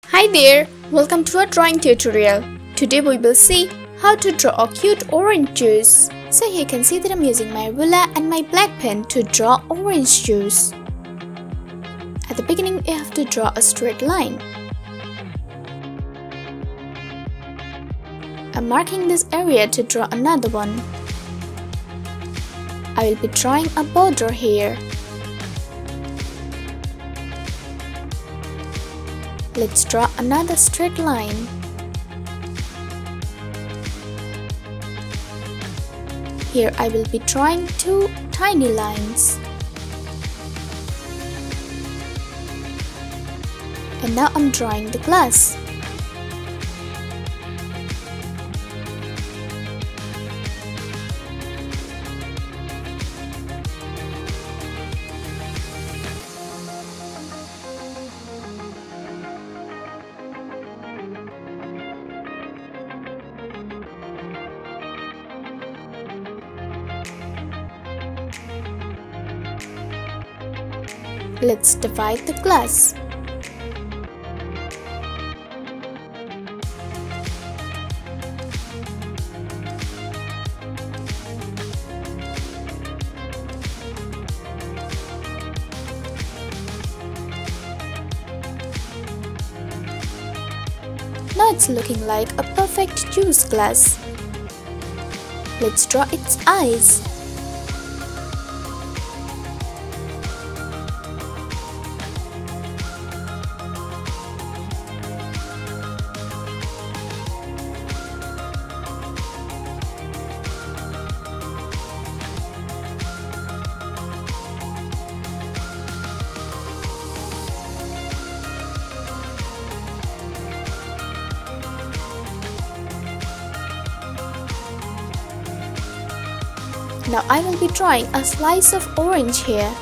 Hi there, welcome to our drawing tutorial. Today we will see how to draw a cute orange juice. So here you can see that I'm using my ruler and my black pen to draw orange juice. At the beginning you have to draw a straight line. I'm marking this area to draw another one. I will be drawing a border here. Let's draw another straight line. Here I will be drawing two tiny lines. And now I'm drawing the glass. Let's divide the glass. Now it's looking like a perfect juice glass. Let's draw its eyes. Now I will be drawing a slice of orange here.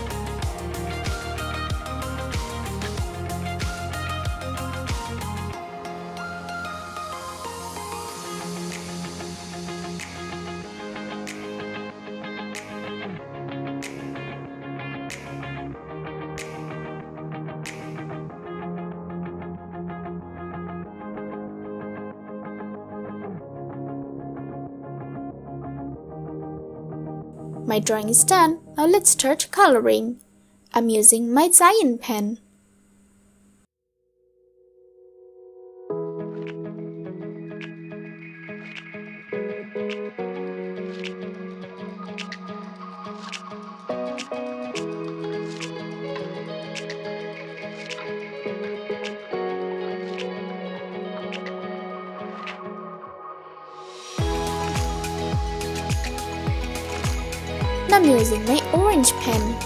My drawing is done. Now let's start coloring. I'm using my cyan pen. I'm using my orange pen.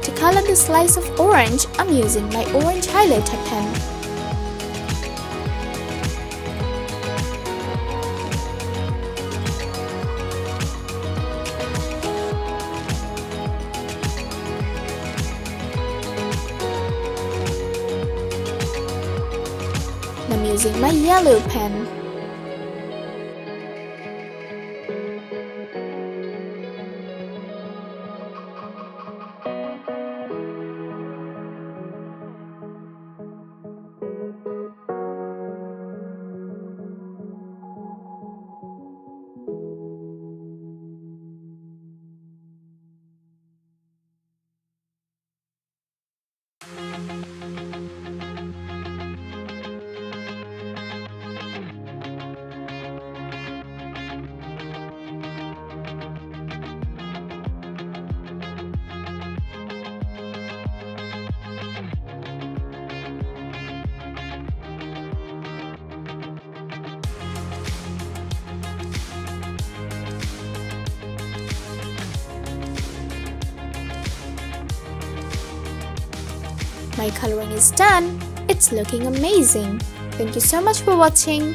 To color the slice of orange, I'm using my orange highlighter pen. I'm using my yellow pen. My coloring is done. It's looking amazing. Thank you so much for watching.